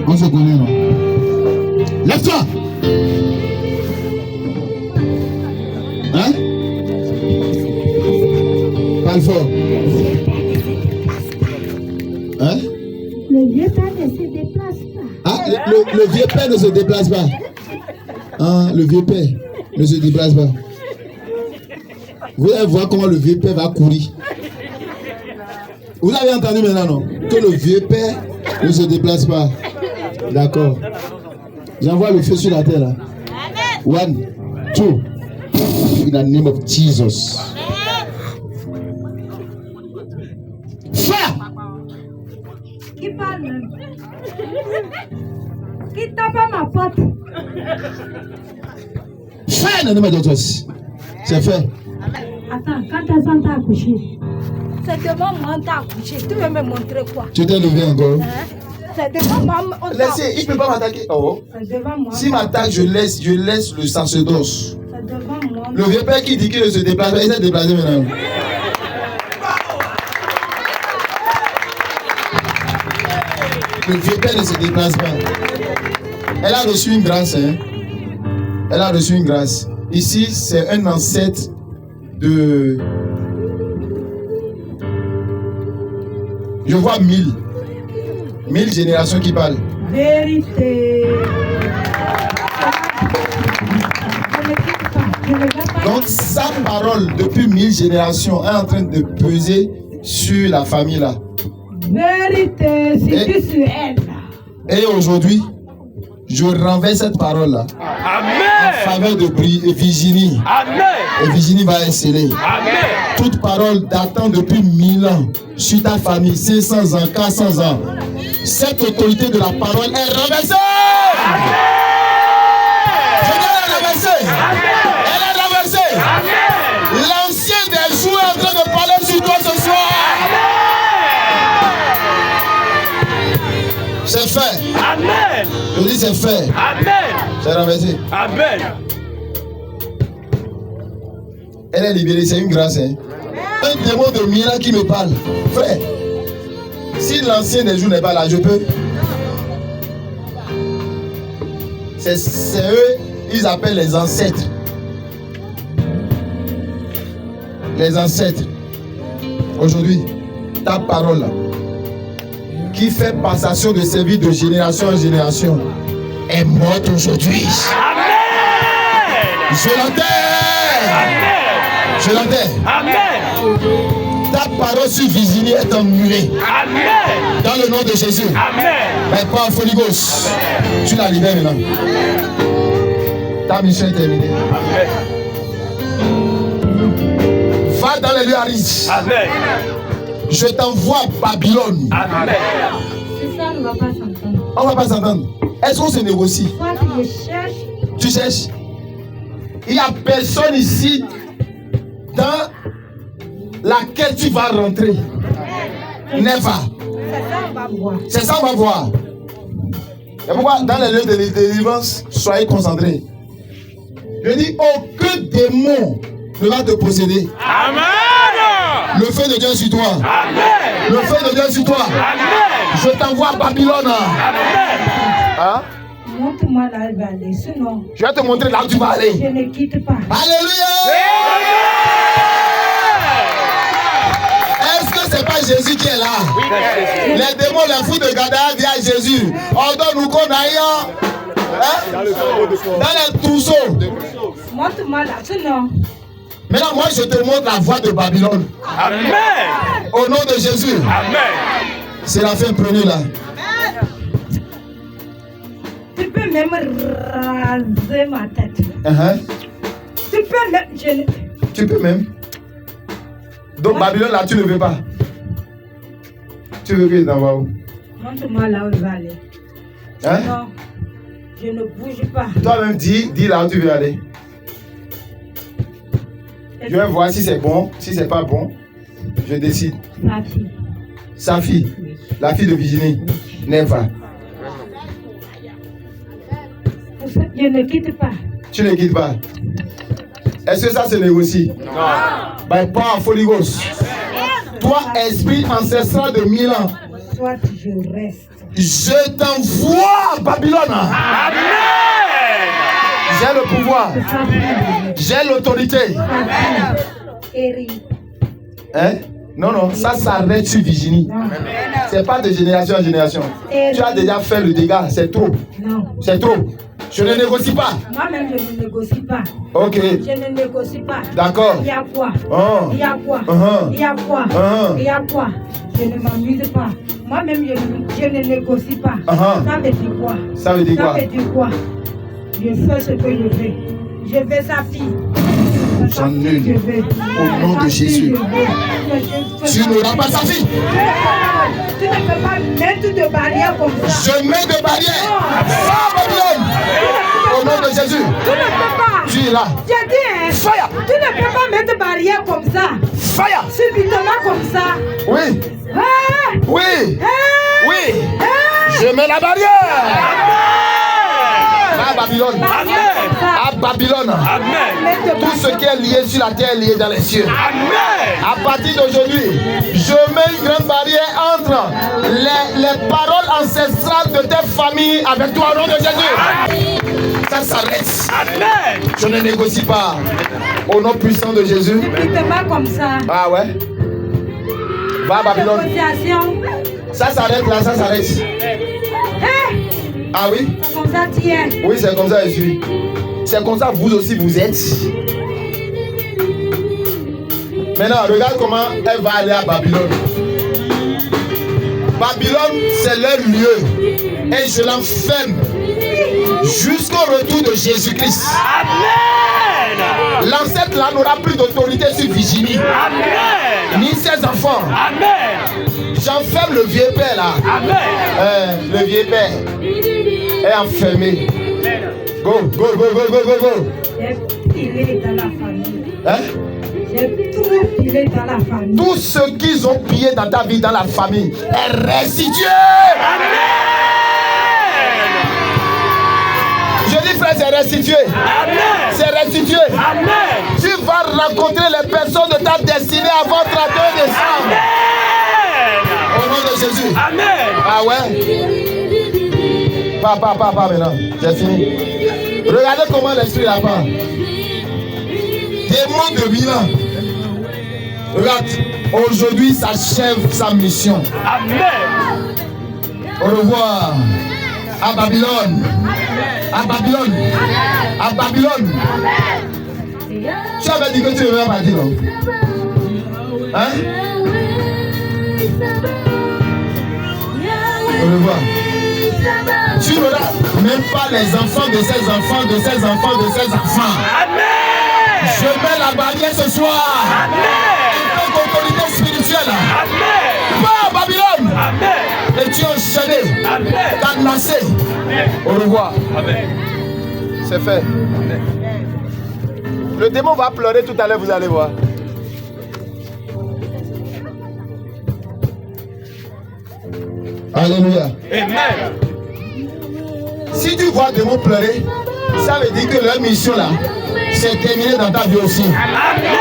On se connaît, non? Lève-toi! Hein? Parle fort. Hein? Le vieux père ne se déplace pas. Ah, le vieux père ne se déplace pas. Ah, le vieux père ne se déplace pas. Vous allez voir comment le vieux père va courir. Vous avez entendu maintenant, non? Que le vieux père ne se déplace pas. D'accord. J'envoie le feu sur la terre là. 1, 2. In the name of Jesus. Fire! Qui parle même? Qui tape à ma porte? Fire in the name of Jesus. C'est fait. Attends, quand est-ce qu'on t'a accouché? C'est devant moi, on t'a accouché. Tu veux me montrer quoi? Tu t'es levé encore? C'est devant moi, on t'a Laissez, il ne peut pas m'attaquer. Oh. C'est devant moi. S'il m'attaque, je laisse le sacerdoce. C'est devant moi. Le vieux père qui dit qu'il ne se déplace pas, il s'est déplacé maintenant. Le vieux père ne se déplace pas. Elle a reçu une grâce. Hein? Elle a reçu une grâce. Ici, c'est un ancêtre de... Je vois 1000 générations qui parlent. Vérité. Je ne quitte pas. Je ne vais pas. Donc sa parole depuis 1000 générations est en train de peser sur la famille là. Vérité, si tu sur elle. Et aujourd'hui, je renverse cette parole là. Amen. En faveur de Virginie. Amen. Et Virginie va exceller. Amen. Toute parole datant depuis 1000 ans sur ta famille, 500 ans, 400 ans. Cette autorité de la parole est renversée. Amen. Je vais la renverser. Elle est renversée. Amen. L'ancien des jours est en train de parler sur toi ce soir. C'est fait. Amen. Je dis c'est fait. Amen. C'est renversé. Amen. Elle est libérée, c'est une grâce. Hein? Un démon de miracle qui me parle. Frère, si l'ancien des jours n'est pas là, je peux. C'est eux, ils appellent les ancêtres. Les ancêtres. Aujourd'hui, ta parole là, qui fait passation de service de génération en génération, est morte aujourd'hui. Amen. Je l'entends. Je l'entends. Amen. Ta parole sur Virginie est annulée. Amen. Dans le nom de Jésus. Amen. Mais pas en Holy Ghost. Tu la libères maintenant. Ta mission est terminée. Amen. Va dans les lieux arides. Amen. Je t'envoie à Babylone. Amen. C'est ça, on ne va pas s'entendre. On ne va pas s'entendre. Est-ce qu'on se négocie? Toi, tu me cherches. Tu cherches? Il n'y a personne ici dans laquelle tu vas rentrer. Never. C'est ça, on va voir. C'est ça, on va voir. Et pourquoi dans les lieux de délivrance, soyez concentrés. Je dis, aucun démon ne va te posséder. Amen. Le feu de Dieu est sur toi. Amen. Le feu de Dieu est sur toi. Amen. Je t'envoie à Babylone. Amen. Hein? Montre-moi là, elle va aller. Sinon, Je vais te montrer là où tu vas aller. je ne quitte pas. Alléluia. Est-ce que c'est pas Jésus qui est là? Les démons, les fous de Gadara disent à Jésus, ordonne-nous qu'on aille dans les trousseaux. Montre-moi là. Sinon, Maintenant, moi, je te montre la voie de Babylone. Amen. Au nom de Jésus. Amen. C'est la fin, prenez là. tu peux même raser ma tête. Tu peux même. Tu peux même. Donc, Babylone, là, tu ne veux pas. Tu veux que je t'envoie où? Montre-moi là où elle va aller. Hein? Non, je ne bouge pas. Toi-même, dis là où tu veux aller. Je vais voir si c'est bon. Si c'est pas bon, je décide. Sa fille. Sa fille, la fille de Virginie, Neva. Je ne quitte pas. Tu ne quittes pas. Est-ce que ça se négocie? Non. By power of Holy Ghost. Toi, esprit ancestral de 1000 ans, Soit je reste. je t'envoie moi. J'ai l'autorité. Hein? Non, ça s'arrête sur Virginie. C'est pas de génération en génération. Tu as déjà fait le dégât, c'est trop. Non. C'est trop. Je ne négocie pas. Moi-même, je ne négocie pas. Ok. Je ne négocie pas. D'accord. Il y a quoi? Oh. Il y a quoi? Il y a quoi? Il y a quoi? Je ne m'amuse pas. Moi-même, je ne négocie pas. Ça veut dire quoi? Ça veut dire quoi? Ça veut dire quoi? Je fais ce que je veux. Je veux sa fille. J'annule au nom de Jésus. Tu n'auras pas sa fille. Tu ne peux pas mettre de barrière comme ça. Je mets de barrière. Babylone. Au nom de Jésus. Tu ne peux pas. Tu es là. J'ai dit, hein, Fire. Tu ne peux pas mettre de barrière comme ça. Fire. Subitement comme ça. Oui. Oui. Oui. Je mets la barrière. À Babylone. À Babylone. Amen. Tout ce qui est lié sur la terre est lié dans les cieux. Amen. À partir d'aujourd'hui, je mets une grande barrière entre les paroles ancestrales de tes familles avec toi au nom de Jésus. Ça s'arrête. Amen. Je ne négocie pas. Au nom puissant de Jésus. Subitement comme ça. Ah ouais. Va à Babylone. Négociation. Ça s'arrête là, ça s'arrête. Ah oui? C'est comme ça tu es. Oui, c'est comme ça je suis. C'est comme ça vous aussi vous êtes. Maintenant, regarde comment elle va aller à Babylone. Babylone, c'est leur lieu. Et je l'enferme jusqu'au retour de Jésus-Christ. Amen. L'ancêtre là n'aura plus d'autorité sur Virginie. Amen. Ni ses enfants. Amen. J'enferme le vieux père là. Amen. Le vieux père est enfermé. Go, go, go, go, go, go, go. J'ai pilé dans la famille. Hein? J'ai tout pilé dans la famille. Tout ce qu'ils ont pillé dans ta vie, dans la famille, est restitué. Je dis frère, c'est restitué. Amen. C'est restitué. Amen. Tu vas rencontrer les personnes de ta destinée avant 31 décembre. Au nom de Jésus. Amen. Ah ouais? Pas maintenant. J'ai fini. Regardez comment l'esprit là part. Démon de Milan. Regarde, aujourd'hui s'achève sa mission. Amen. Au revoir. À Babylone. À Babylone. À Babylone. Tu avais dit que tu ne veux pas dire, non? Hein? Au revoir. Tu n'auras même pas les enfants de ses enfants, de ses enfants, de ses enfants. Amen. Je mets la barrière ce soir. Amen. En tant qu'autorité spirituelle. Amen. Va à Babylone. Amen. Et tu es enchaîné. Amen. Cadenassé. Au revoir. Amen. C'est fait. Le démon va pleurer tout à l'heure, vous allez voir. Alléluia. Amen. Si tu vois le démon pleurer, ça veut dire que leur mission là, c'est terminé dans ta vie aussi. Amen.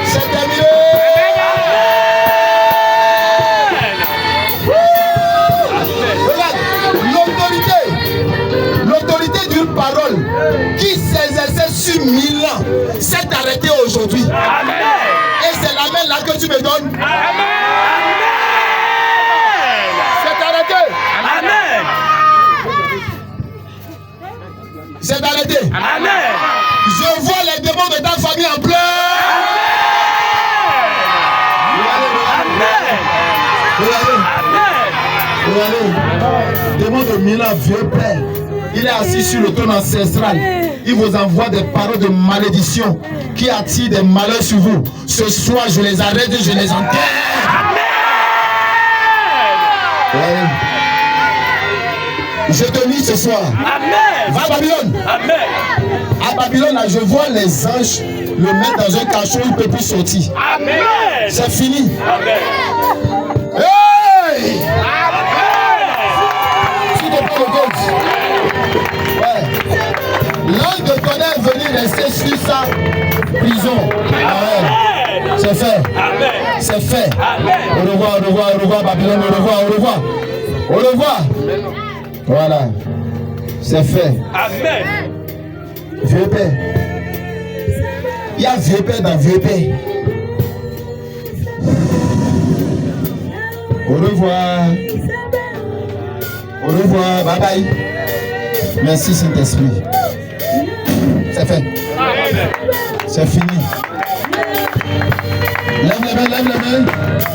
C'est terminé. Regarde, l'autorité d'une parole qui s'exerçait sur 1000 ans s'est arrêtée aujourd'hui. Amen. Et c'est la main là que tu me donnes. Amen. C'est arrêté. Amen. C'est arrêté. Amen. Je vois les démons de ta famille en pleurs. Regardez. Démon de Milan, vieux père. Il est assis sur le trône ancestral. Il vous envoie des paroles de malédiction qui attirent des malheurs sur vous. Ce soir, je les arrête et je les enterre. Amen. Je te dis ce soir. Amen. Va à Babylone. Amen. À Babylone, là, je vois les anges le mettre dans un cachot, il ne peut plus sortir. Amen. C'est fini. Amen. Hey! Tu te prends le compte. Ouais. L'ange de tonnerre est venu rester sur sa prison. Ah ouais. C'est fait. Amen. C'est fait. Amen. Au revoir, au revoir, au revoir, Babylone, au revoir, au revoir. Au revoir. Voilà. C'est fait. Amen. Vieux père. Il y a vieux père dans vieux père. Au revoir. Au revoir. Bye bye. Merci Saint-Esprit. C'est fait. C'est fini. Lève les mains, lève les mains.